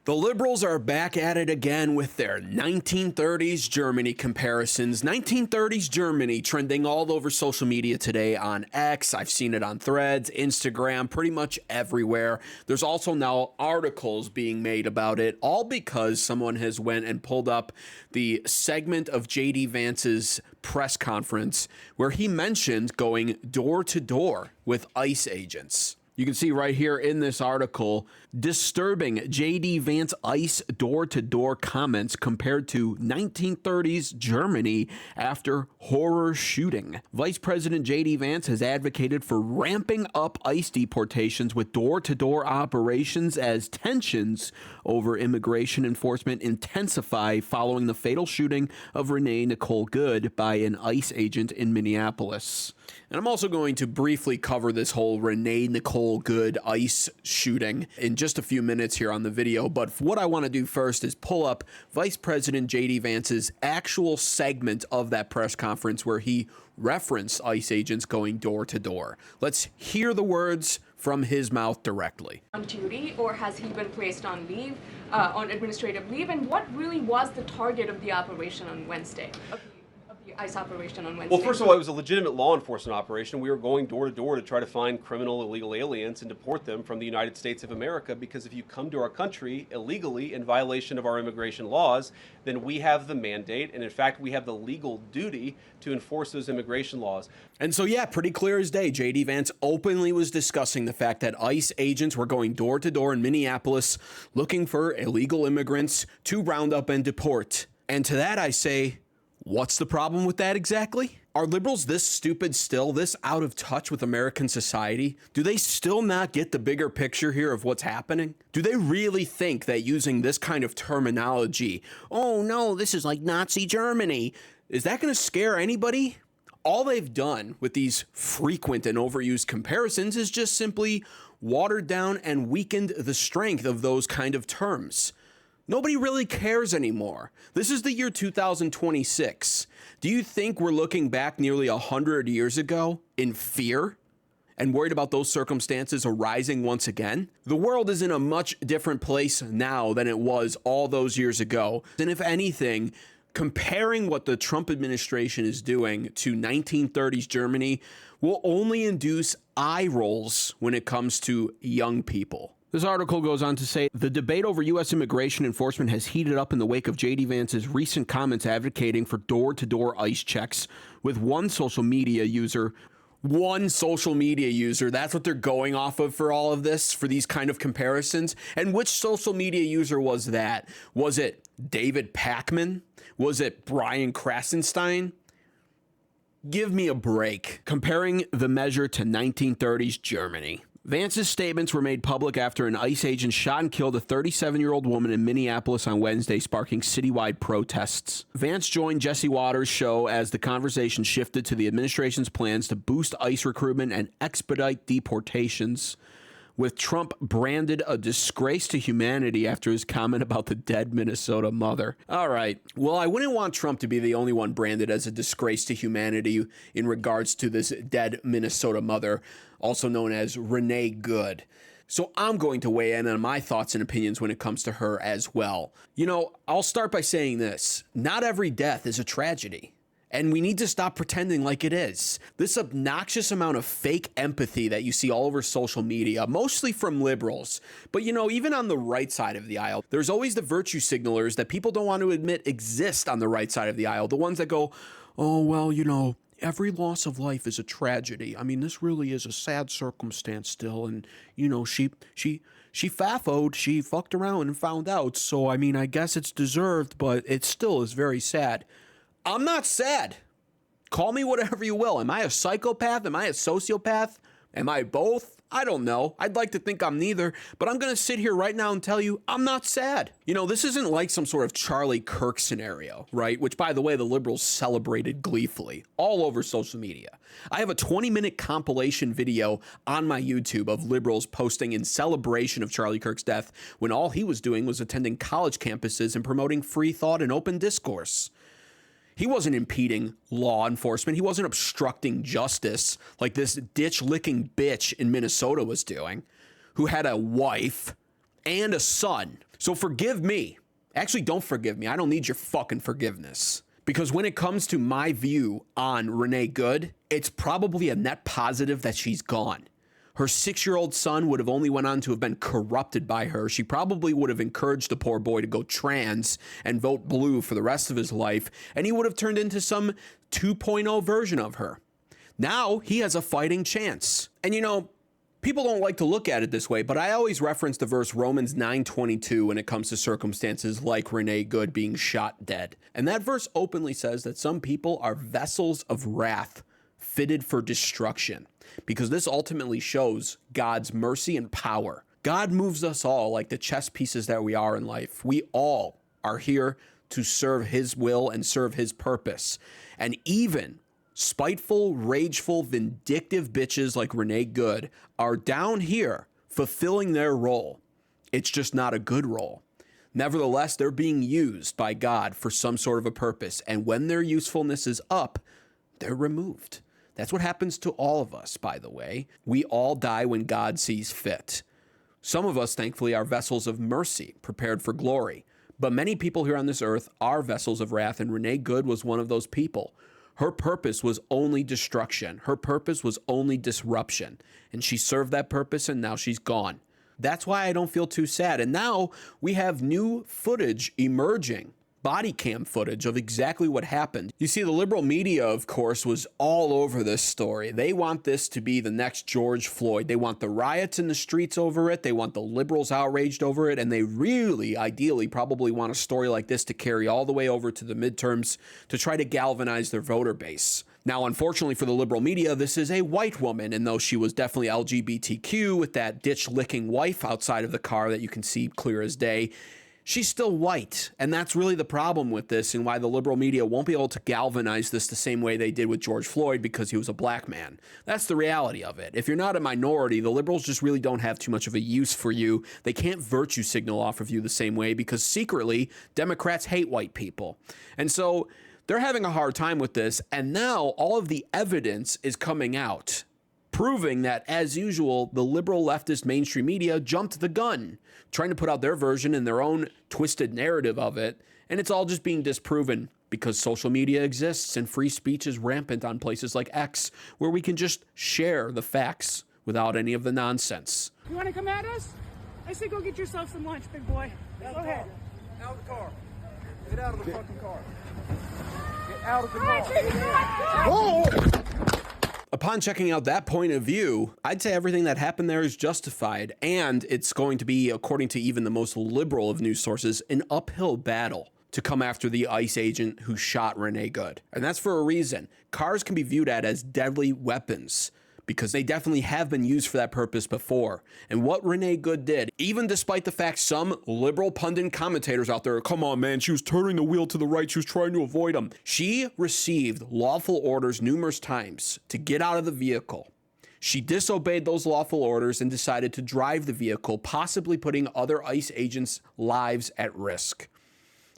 The liberals are back at it again with their 1930s Germany comparisons. 1930s Germany trending all over social media today on X. I've seen it on Threads, Instagram, pretty much everywhere. There's also now articles being made about it, all because someone has went and pulled up the segment of JD Vance's press conference where he mentioned going door to door with ICE agents. You can see right here in this article, disturbing JD Vance ICE door-to-door comments compared to 1930s Germany after horror shooting. Vice President JD Vance has advocated for ramping up ICE deportations with door-to-door operations as tensions over immigration enforcement intensify following the fatal shooting of Renee Nicole Good by an ICE agent in Minneapolis. And I'm also going to briefly cover this whole Renee Nicole Good ICE shooting in just a few minutes here on the video. But what I want to do first is pull up Vice President JD Vance's actual segment of that press conference where he referenced ICE agents going door to door. Let's hear the words from his mouth directly. On duty, or has he been placed on leave, on administrative leave? And what really was the target of the operation on Wednesday? ICE operation on Wednesday? Well, first of all, it was a legitimate law enforcement operation. We were going door to door to try to find criminal illegal aliens and deport them from the United States of America, because if you come to our country illegally in violation of our immigration laws, then we have the mandate, and in fact, we have the legal duty to enforce those immigration laws. And so, yeah, pretty clear as day, JD Vance openly was discussing the fact that ICE agents were going door to door in Minneapolis looking for illegal immigrants to round up and deport. And to that I say, what's the problem with that exactly? Are liberals this stupid still, this out of touch with American society? Do they still not get the bigger picture here of what's happening? Do they really think that using this kind of terminology, oh no, this is like Nazi Germany, is that going to scare anybody? All they've done with these frequent and overused comparisons is just simply watered down and weakened the strength of those kind of terms. Nobody really cares anymore. This is the year 2026. Do you think we're looking back nearly 100 years ago in fear and worried about those circumstances arising once again? The world is in a much different place now than it was all those years ago. And if anything, comparing what the Trump administration is doing to 1930s Germany will only induce eye rolls when it comes to young people. This article goes on to say, the debate over U.S. immigration enforcement has heated up in the wake of JD Vance's recent comments advocating for door-to-door ICE checks, with one social media user, that's what they're going off of for all of this, for these kind of comparisons. And which social media user was that? Was it David Pakman? Was it Brian Krasenstein? Give me a break. Comparing the measure to 1930s Germany. Vance's statements were made public after an ICE agent shot and killed a 37-year-old woman in Minneapolis on Wednesday, sparking citywide protests. Vance joined Jesse Waters' show as the conversation shifted to the administration's plans to boost ICE recruitment and expedite deportations, with Trump branded a disgrace to humanity after his comment about the dead Minnesota mother. All right, well, I wouldn't want Trump to be the only one branded as a disgrace to humanity in regards to this dead Minnesota mother, also known as Renee Good. So I'm going to weigh in on my thoughts and opinions when it comes to her as well. You know, I'll start by saying this. Not every death is a tragedy. And we need to stop pretending like it is. This obnoxious amount of fake empathy that you see all over social media, mostly from liberals, but you know, even on the right side of the aisle, there's always the virtue signalers that people don't want to admit exist on the right side of the aisle. The ones that go, oh, well, you know, every loss of life is a tragedy. I mean, this really is a sad circumstance still. And, you know, she faffoed, she fucked around and found out. So, I mean, I guess it's deserved, but it still is very sad. I'm not sad. Call me whatever you will. Am I a psychopath? Am I a sociopath? Am I both? I don't know. I'd like to think I'm neither, but I'm going to sit here right now and tell you I'm not sad. You know, this isn't like some sort of Charlie Kirk scenario, right? Which, by the way, the liberals celebrated gleefully all over social media. I have a 20-minute compilation video on my YouTube of liberals posting in celebration of Charlie Kirk's death when all he was doing was attending college campuses and promoting free thought and open discourse. He wasn't impeding law enforcement. He wasn't obstructing justice like this ditch-licking bitch in Minnesota was doing, who had a wife and a son So forgive me. Actually, don't forgive me. I don't need your fucking forgiveness. Because when it comes to my view on Renee Good, it's probably a net positive that she's gone. Her 6-year-old son would have only went on to have been corrupted by her. She probably would have encouraged the poor boy to go trans and vote blue for the rest of his life, and he would have turned into some 2.0 version of her. Now he has a fighting chance. And you know, people don't like to look at it this way, but I always reference the verse Romans 9:22 when it comes to circumstances like Renee Good being shot dead. And that verse openly says that some people are vessels of wrath, fitted for destruction, because this ultimately shows God's mercy and power. God moves us all like the chess pieces that we are in life. We all are here to serve his will and serve his purpose. And even spiteful, rageful, vindictive bitches like Renee Good are down here fulfilling their role. It's just not a good role. Nevertheless, they're being used by God for some sort of a purpose. And when their usefulness is up, they're removed. That's what happens to all of us, by the way. We all die when God sees fit. Some of us, thankfully, are vessels of mercy, prepared for glory. But many people here on this earth are vessels of wrath, and Renee Good was one of those people. Her purpose was only destruction. Her purpose was only disruption. And she served that purpose, and now she's gone. That's why I don't feel too sad. And now we have new footage emerging, body cam footage of exactly what happened. You see, the liberal media, of course, was all over this story. They want this to be the next George Floyd. They want the riots in the streets over it. They want the liberals outraged over it. And they really, ideally, probably want a story like this to carry all the way over to the midterms to try to galvanize their voter base. Now, unfortunately for the liberal media, this is a white woman, and though she was definitely LGBTQ with that ditch-licking wife outside of the car that you can see clear as day, she's still white, and that's really the problem with this and why the liberal media won't be able to galvanize this the same way they did with George Floyd because he was a black man. That's the reality of it. If you're not a minority, the liberals just really don't have too much of a use for you. They can't virtue signal off of you the same way because secretly, Democrats hate white people. And so they're having a hard time with this, and now all of the evidence is coming out, proving that, as usual, the liberal leftist mainstream media jumped the gun, trying to put out their version and their own twisted narrative of it, and it's all just being disproven because social media exists and free speech is rampant on places like X, where we can just share the facts without any of the nonsense. You want to come at us? I say go get yourself some lunch, big boy. Go ahead. Out of the car. Get out of the fucking car. Get out of the car. Whoa! Upon checking out that point of view, I'd say everything that happened there is justified, and it's going to be, according to even the most liberal of news sources, an uphill battle to come after the ICE agent who shot Renee Good. And that's for a reason. Cars can be viewed as deadly weapons because they definitely have been used for that purpose before. And what Renee Good did, even despite the fact some liberal pundit commentators out there, come on man, she was turning the wheel to the right, she was trying to avoid him. She received lawful orders numerous times to get out of the vehicle. She disobeyed those lawful orders and decided to drive the vehicle, possibly putting other ICE agents' lives at risk.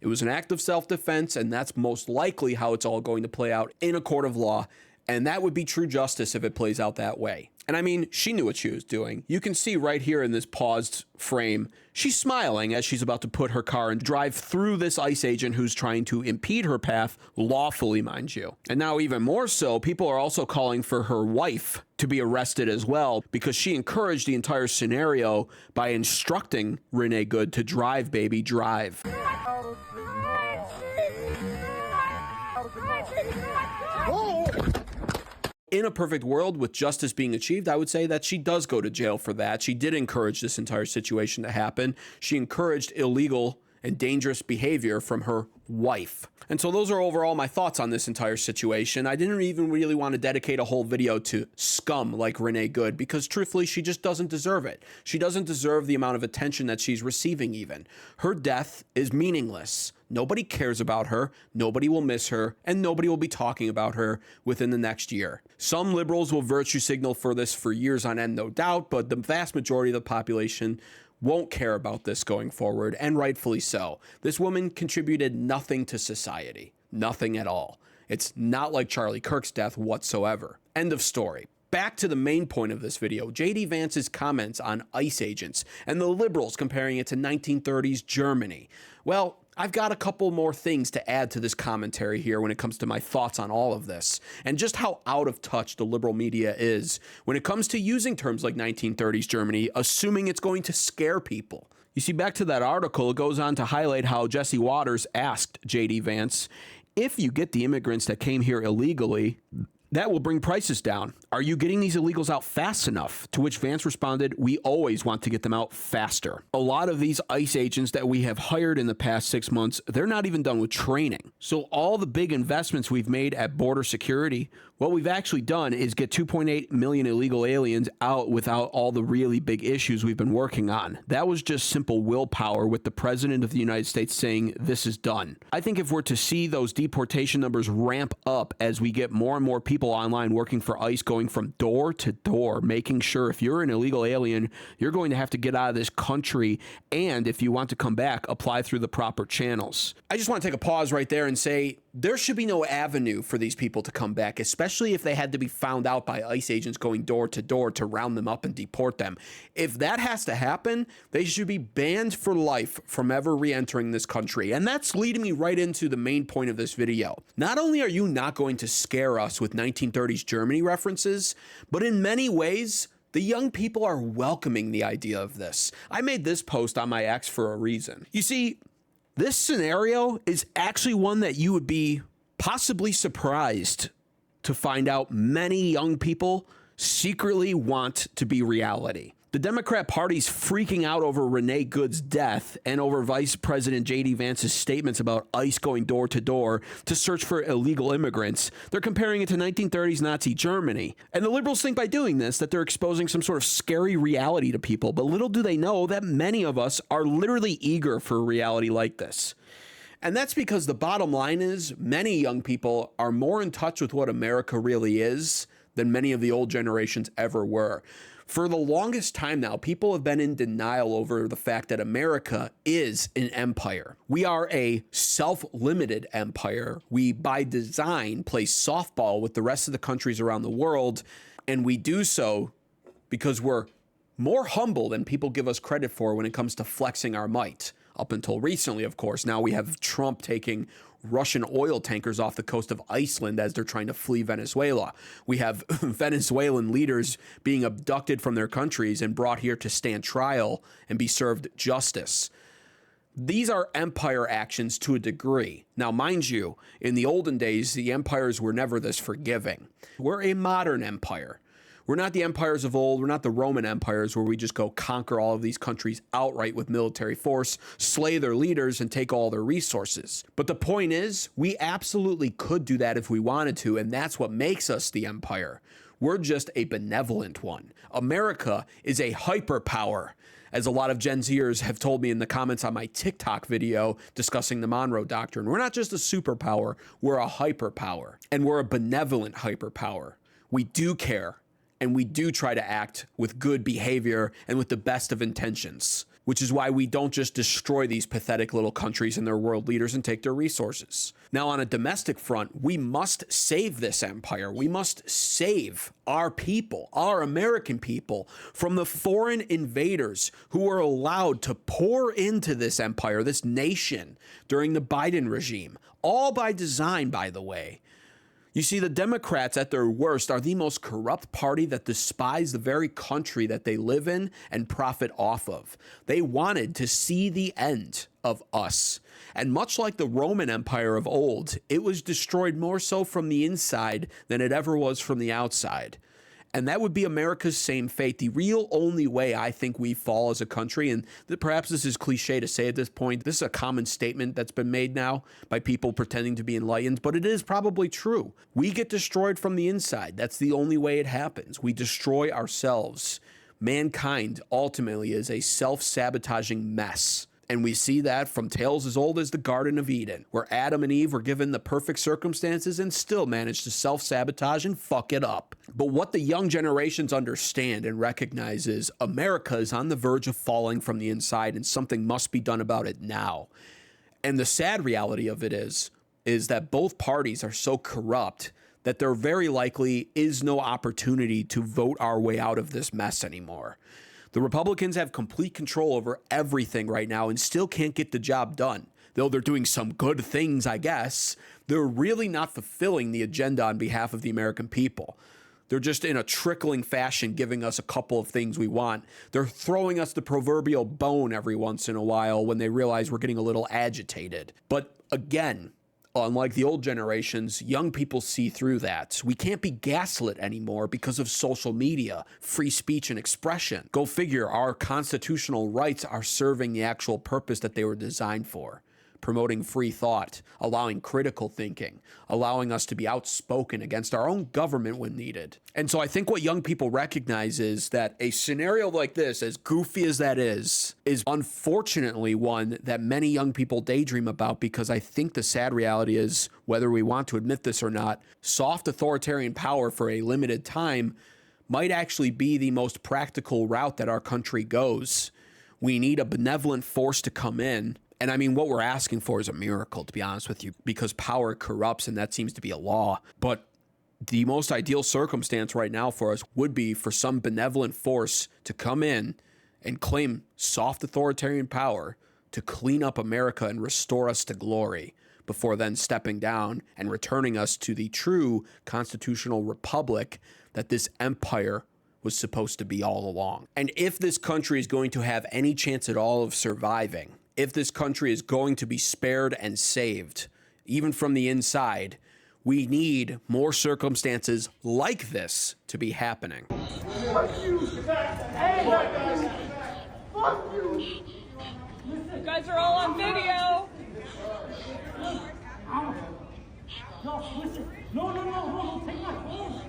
It was an act of self-defense, and that's most likely how it's all going to play out in a court of law. And that would be true justice if it plays out that way. And I mean, she knew what she was doing. You can see right here in this paused frame, she's smiling as she's about to put her car and drive through this ICE agent who's trying to impede her path, lawfully, mind you. And now even more so, people are also calling for her wife to be arrested as well because she encouraged the entire scenario by instructing Renee Good to drive, baby, drive. Whoa! In a perfect world with justice being achieved, I would say that she does go to jail for that. She did encourage this entire situation to happen. She encouraged illegal and dangerous behavior from her wife. And so those are overall my thoughts on this entire situation. I didn't even really want to dedicate a whole video to scum like Renee Good because truthfully, she just doesn't deserve it. She doesn't deserve the amount of attention that she's receiving even. Her death is meaningless. Nobody cares about her, nobody will miss her, and nobody will be talking about her within the next year. Some liberals will virtue signal for this for years on end, no doubt, but the vast majority of the population won't care about this going forward, and rightfully so. This woman contributed nothing to society. Nothing at all. It's not like Charlie Kirk's death whatsoever. End of story. back to the main point of this video, JD Vance's comments on ICE agents and the liberals comparing it to 1930s Germany. Well, I've got a couple more things to add to this commentary here when it comes to my thoughts on all of this, and just how out of touch the liberal media is when it comes to using terms like 1930s Germany, assuming it's going to scare people. You see, back to that article, it goes on to highlight how Jesse Waters asked JD Vance, if you get the immigrants that came here illegally, that will bring prices down. Are you getting these illegals out fast enough? To which Vance responded, we always want to get them out faster. A lot of these ICE agents that we have hired in the past 6 months, they're not even done with training. So all the big investments we've made at border security, what we've actually done is get 2.8 million illegal aliens out without all the really big issues we've been working on. That was just simple willpower with the President of the United States saying this is done. I think if we're to see those deportation numbers ramp up as we get more and more people online working for ICE, going from door to door, making sure if you're an illegal alien, you're going to have to get out of this country, and if you want to come back, apply through the proper channels. I just want to take a pause right there and say there should be no avenue for these people to come back, especially if they had to be found out by ICE agents going door to door to round them up and deport them. If that has to happen, they should be banned for life from ever re-entering this country. And that's leading me right into the main point of this video. Not only are you not going to scare us with 1930s Germany references, but in many ways, the young people are welcoming the idea of this. I made this post on my X for a reason. You see, this scenario is actually one that you would be possibly surprised to find out many young people secretly want to be reality. The Democrat Party's freaking out over Renee Good's death and over Vice President JD Vance's statements about ICE going door to door to search for illegal immigrants. They're comparing it to 1930s Nazi Germany. And the liberals think by doing this that they're exposing some sort of scary reality to people, but little do they know that many of us are literally eager for a reality like this. And that's because the bottom line is many young people are more in touch with what America really is than many of the old generations ever were. For the longest time now, people have been in denial over the fact that America is an empire. We are a self-limited empire. We, by design, play softball with the rest of the countries around the world, and we do so because we're more humble than people give us credit for when it comes to flexing our might. Up until recently, of course. Now we have Trump taking Russian oil tankers off the coast of Iceland as they're trying to flee Venezuela. We have Venezuelan leaders being abducted from their countries and brought here to stand trial and be served justice. These are empire actions to a degree. Now, mind you, in the olden days, the empires were never this forgiving. We're a modern empire. We're not the empires of old. We're not the Roman empires where we just go conquer all of these countries outright with military force, slay their leaders, and take all their resources. But the point is, we absolutely could do that if we wanted to, and that's what makes us the empire. We're just a benevolent one. America is a hyperpower, as a lot of Gen Zers have told me in the comments on my TikTok video discussing the Monroe Doctrine. We're not just a superpower, we're a hyperpower, and we're a benevolent hyperpower. We do care. And we do try to act with good behavior and with the best of intentions, which is why we don't just destroy these pathetic little countries and their world leaders and take their resources. Now, on a domestic front, we must save this empire. We must save our people, our American people, from the foreign invaders who are allowed to pour into this empire, this nation, during the Biden regime. All by design, by the way. You see, the Democrats at their worst are the most corrupt party that despise the very country that they live in and profit off of. They wanted to see the end of us. And much like the Roman Empire of old, it was destroyed more so from the inside than it ever was from the outside. And that would be America's same fate. The real only way I think we fall as a country, and perhaps this is cliche to say at this point, this is a common statement that's been made now by people pretending to be enlightened, but it is probably true. We get destroyed from the inside. That's the only way it happens. We destroy ourselves. Mankind ultimately is a self-sabotaging mess. And we see that from tales as old as the Garden of Eden, where Adam and Eve were given the perfect circumstances and still managed to self-sabotage and fuck it up. But what the young generations understand and recognize is America is on the verge of falling from the inside, and something must be done about it now. And the sad reality of it is that both parties are so corrupt that there very likely is no opportunity to vote our way out of this mess anymore. The Republicans have complete control over everything right now and still can't get the job done. Though they're doing some good things, I guess, they're really not fulfilling the agenda on behalf of the American people. They're just in a trickling fashion giving us a couple of things we want. They're throwing us the proverbial bone every once in a while when they realize we're getting a little agitated. But again, unlike the old generations, young people see through that. We can't be gaslit anymore because of social media, free speech, and expression. Go figure, our constitutional rights are serving the actual purpose that they were designed for. Promoting free thought, allowing critical thinking, allowing us to be outspoken against our own government when needed. And so I think what young people recognize is that a scenario like this, as goofy as that is unfortunately one that many young people daydream about, because I think the sad reality is, whether we want to admit this or not, soft authoritarian power for a limited time might actually be the most practical route that our country goes. We need a benevolent force to come in. And I mean, what we're asking for is a miracle, to be honest with you, because power corrupts and that seems to be a law. But the most ideal circumstance right now for us would be for some benevolent force to come in and claim soft authoritarian power to clean up America and restore us to glory, before then stepping down and returning us to the true constitutional republic that this empire was supposed to be all along. And if this country is going to have any chance at all of surviving, if this country is going to be spared and saved, even from the inside, we need more circumstances like this to be happening. Fuck you! Hey! Fuck you! You guys are all on video. No, listen. No, take my phone.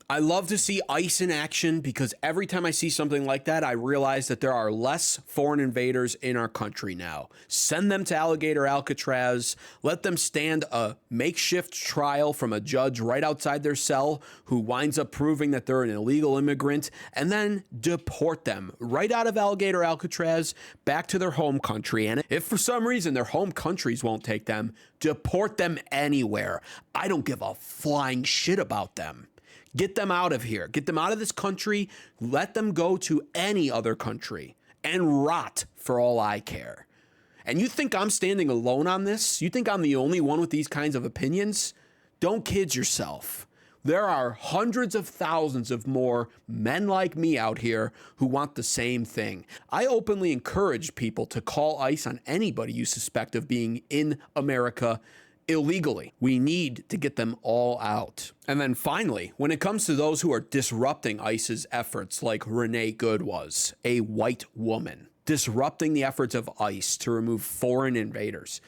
I love to see ICE in action, because every time I see something like that, I realize that there are less foreign invaders in our country now. Send them to Alligator Alcatraz. Let them stand a makeshift trial from a judge right outside their cell who winds up proving that they're an illegal immigrant, and then deport them right out of Alligator Alcatraz back to their home country. And if for some reason their home countries won't take them, deport them anywhere. I don't give a flying shit about them. Get them out of here. Get them out of this country. Let them go to any other country and rot for all I care. And you think I'm standing alone on this? You think I'm the only one with these kinds of opinions? Don't kid yourself. There are hundreds of thousands of more men like me out here who want the same thing. I openly encourage people to call ICE on anybody you suspect of being in America illegally. We need to get them all out. And then finally, when it comes to those who are disrupting ICE's efforts, like Renee Good was, a white woman, disrupting the efforts of ICE to remove foreign invaders,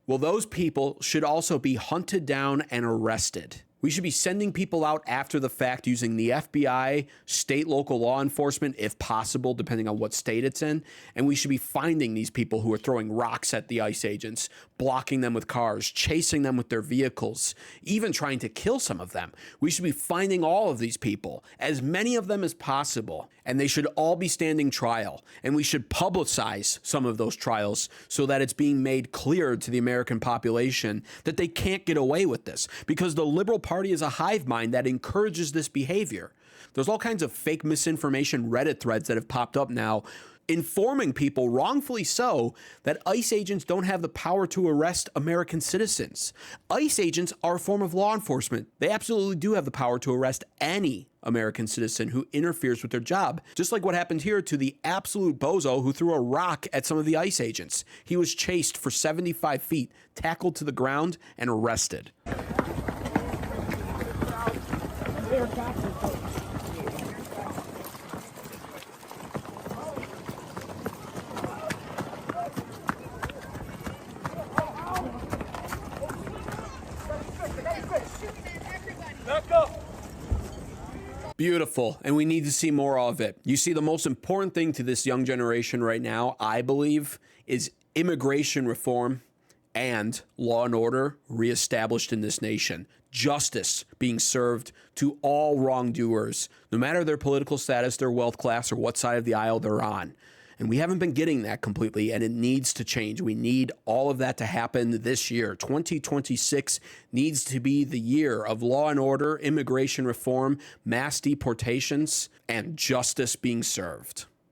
well, those people should also be hunted down and arrested. We should be sending people out after the fact using the FBI, state, local law enforcement, if possible, depending on what state it's in. And we should be finding these people who are throwing rocks at the ICE agents, blocking them with cars, chasing them with their vehicles, even trying to kill some of them. We should be finding all of these people, as many of them as possible, and they should all be standing trial. And we should publicize some of those trials so that it's being made clear to the American population that they can't get away with this, because the Liberal Party is a hive mind that encourages this behavior. There's all kinds of fake misinformation Reddit threads that have popped up now informing people, wrongfully so, that ICE agents don't have the power to arrest American citizens. ICE agents are a form of law enforcement. They absolutely do have the power to arrest any American citizen who interferes with their job. Just like what happened here to the absolute bozo who threw a rock at some of the ICE agents. He was chased for 75 feet, tackled to the ground, and arrested. Beautiful, and we need to see more of it. You see, the most important thing to this young generation right now, I believe, is immigration reform and law and order reestablished in this nation. Justice being served to all wrongdoers, no matter their political status, their wealth class, or what side of the aisle they're on. And we haven't been getting that completely, and it needs to change. We need all of that to happen this year. 2026 needs to be the year of law and order, immigration reform, mass deportations, and justice being served.